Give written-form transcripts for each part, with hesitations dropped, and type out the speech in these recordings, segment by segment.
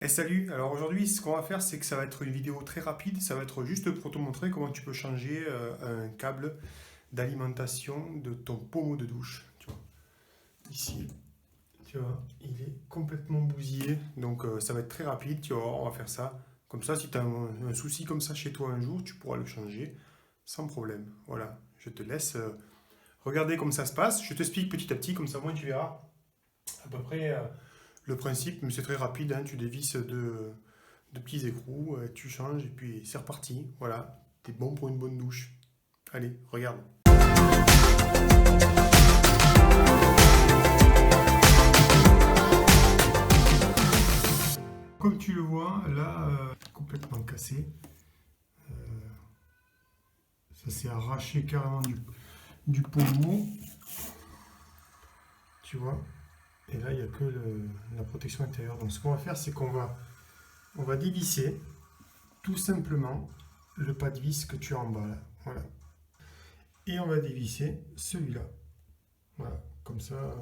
Et salut, alors aujourd'hui ce qu'on va faire c'est que ça va être une vidéo très rapide, ça va être juste pour te montrer comment tu peux changer un câble d'alimentation de ton pommeau de douche. Tu vois, ici, tu vois, il est complètement bousillé, donc ça va être très rapide, tu vois, on va faire ça. Comme ça, si tu as un souci comme ça chez toi un jour, tu pourras le changer sans problème. Voilà, je te laisse regarder comment ça se passe, je t'explique petit à petit, comme ça moi tu verras à peu près le principe, mais c'est très rapide, hein, tu dévisses de petits écrous, tu changes et puis c'est reparti. Voilà, t'es bon pour une bonne douche. Allez, regarde. Comme tu le vois, là, complètement cassé. Euh, Ça s'est arraché carrément du pommeau. Tu vois. Et là, il n'y a que la protection intérieure. Donc ce qu'on va faire, c'est on va dévisser tout simplement le pas de vis que tu as en bas là. Voilà. Et on va dévisser celui-là. Voilà. Comme ça,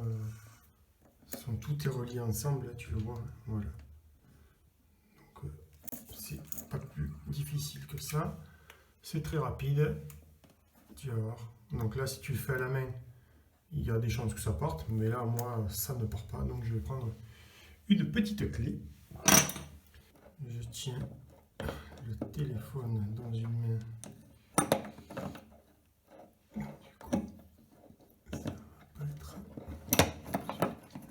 tout est relié ensemble, là, tu le vois. Voilà. Donc, c'est pas plus difficile que ça. C'est très rapide. Tu vas voir. Donc là, si tu le fais à la main, il y a des chances que ça parte. Mais là, moi, ça ne part pas. Donc je vais prendre une petite clé. Je tiens le téléphone dans une main. Du coup, ça va pas être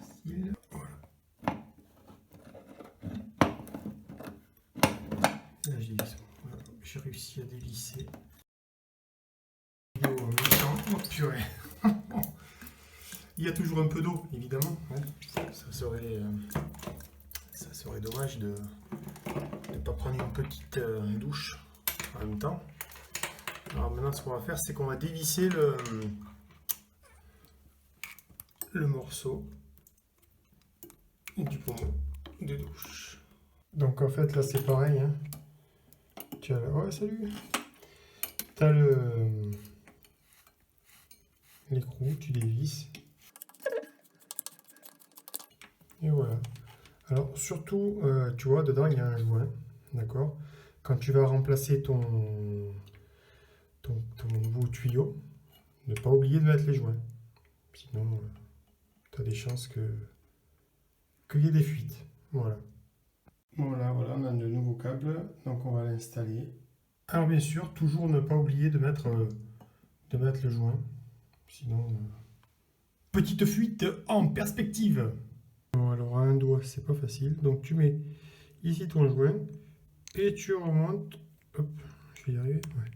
facile. Voilà. Là, j'ai réussi à dévisser. En même temps. Oh purée. Il y a toujours un peu d'eau, évidemment. Ouais. Ça serait dommage de ne pas prendre une petite douche en même temps. Alors maintenant, ce qu'on va faire, c'est qu'on va dévisser le morceau du pommeau de douche. Donc en fait, là, c'est pareil. Hein. Tu as ouais, salut. Tu as l'écrou, tu dévisses. Et voilà. Alors surtout, tu vois, dedans, il y a un joint. D'accord. Quand tu vas remplacer ton nouveau tuyau, ne pas oublier de mettre les joints. Sinon, tu as des chances qu'il y ait des fuites. Voilà. Voilà, on a de nouveaux câbles, donc on va l'installer. Alors bien sûr, toujours ne pas oublier de mettre le joint. Sinon, petite fuite en perspective. Bon, alors à un doigt, c'est pas facile. Donc tu mets ici ton joint et tu remontes. Hop, je vais y arriver. Ouais.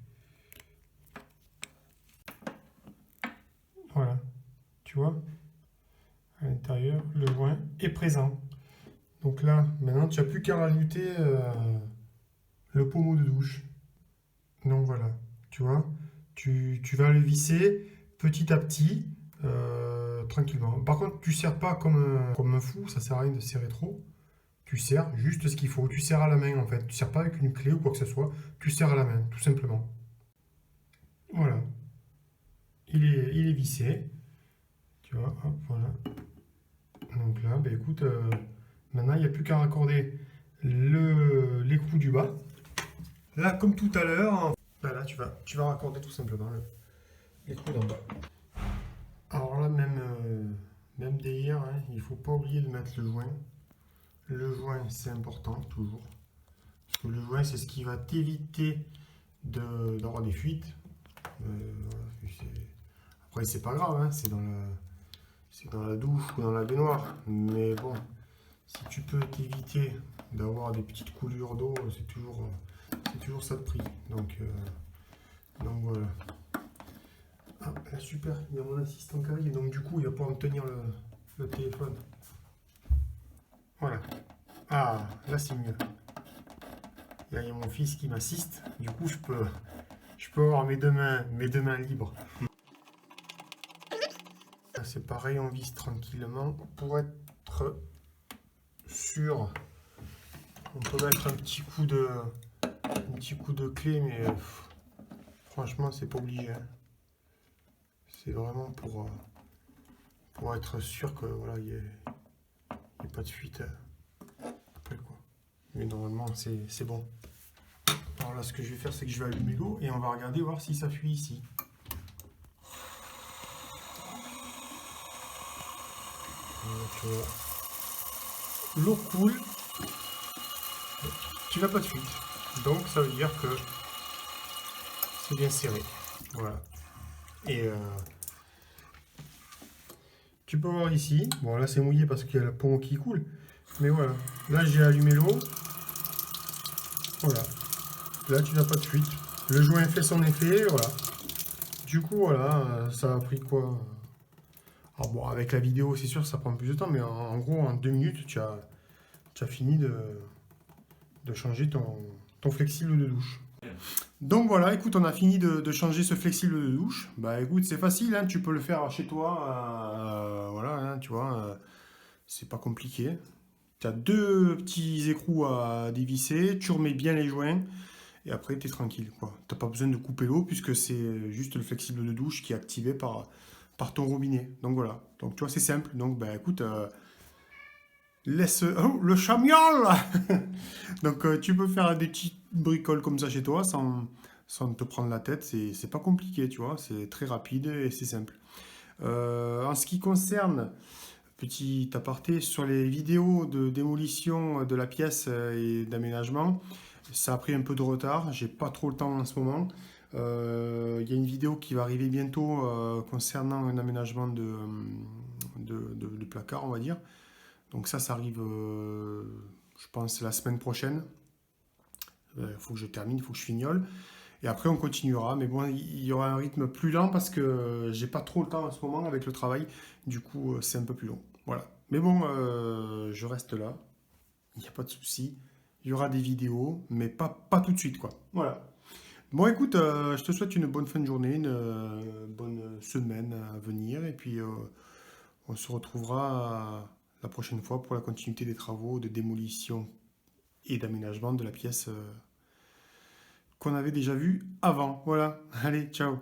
Voilà, tu vois, à l'intérieur, le joint est présent. Donc là, maintenant, tu n'as plus qu'à rajouter le pommeau de douche. Donc voilà, tu vois, tu vas le visser petit à petit, tranquillement. Par contre, tu ne serres pas comme un fou, ça sert à rien de serrer trop. Tu serres juste ce qu'il faut. Tu serres à la main en fait. Tu serres pas avec une clé ou quoi que ce soit. Tu serres à la main, tout simplement. Voilà, il est vissé. Tu vois, hop, voilà. Donc là, ben écoute, maintenant il n'y a plus qu'à raccorder l'écrou du bas. Là, comme tout à l'heure, ben là tu vas raccorder tout simplement l'écrou d'en bas. Alors là, même délire, hein, il ne faut pas oublier de mettre le joint. Le joint, c'est important, toujours. Parce que le joint, c'est ce qui va t'éviter d'avoir des fuites. Après, c'est pas grave, hein, c'est dans la douche ou dans la baignoire. Mais bon, si tu peux t'éviter d'avoir des petites coulures d'eau, c'est toujours ça de prix. Donc voilà. Ah, là, super, il y a mon assistant qui arrive, donc du coup, il va pouvoir me tenir le téléphone. Voilà. Ah, là, c'est mieux. Là, il y a mon fils qui m'assiste. Du coup, je peux avoir mes deux mains libres. Là, c'est pareil, on vise tranquillement pour être sûr. On peut mettre un petit coup de clé, mais franchement, c'est pas obligé. Hein. C'est vraiment pour être sûr que voilà, il n'y ait pas de fuite après quoi. Mais normalement, c'est bon. Alors là, ce que je vais faire, c'est que je vais allumer l'eau et on va regarder voir si ça fuit ici. Tu vois, l'eau coule, tu n'as pas de fuite. Donc ça veut dire que c'est bien serré. Voilà. Et tu peux voir ici, bon là c'est mouillé parce qu'il y a le pont qui coule. Mais voilà, là j'ai allumé l'eau. Voilà. Là tu n'as pas de fuite. Le joint fait son effet, voilà. Du coup voilà, ça a pris quoi? Alors bon, avec la vidéo c'est sûr ça prend plus de temps, mais en gros en 2 minutes tu as fini de changer ton flexible de douche. Donc voilà, écoute, on a fini de changer ce flexible de douche. Bah écoute, c'est facile, hein, tu peux le faire chez toi. Voilà, hein, tu vois, c'est pas compliqué. Tu as 2 petits écrous à dévisser, tu remets bien les joints et après tu es tranquille, quoi. T'as pas besoin de couper l'eau puisque c'est juste le flexible de douche qui est activé par ton robinet. Donc voilà, donc tu vois, c'est simple. Donc bah écoute, laisse... Oh, le chamiol. Donc tu peux faire des petites bricoles comme ça chez toi sans te prendre la tête. C'est pas compliqué, tu vois. C'est très rapide et c'est simple. En ce qui concerne, petit aparté, sur les vidéos de démolition de la pièce et d'aménagement, ça a pris un peu de retard. J'ai pas trop le temps en ce moment. Il y a une vidéo qui va arriver bientôt concernant un aménagement de placard, on va dire. Donc ça arrive, je pense, la semaine prochaine. Il faut que je termine, il faut que je fignole. Et après, on continuera. Mais bon, il y aura un rythme plus lent parce que j'ai pas trop le temps en ce moment avec le travail. Du coup, c'est un peu plus long. Voilà. Mais bon, je reste là. Il n'y a pas de souci. Il y aura des vidéos, mais pas tout de suite, quoi. Voilà. Bon, écoute, je te souhaite une bonne fin de journée, une bonne semaine à venir. Et puis, on se retrouvera la prochaine fois pour la continuité des travaux de démolition et d'aménagement de la pièce qu'on avait déjà vue avant. Voilà, allez, ciao.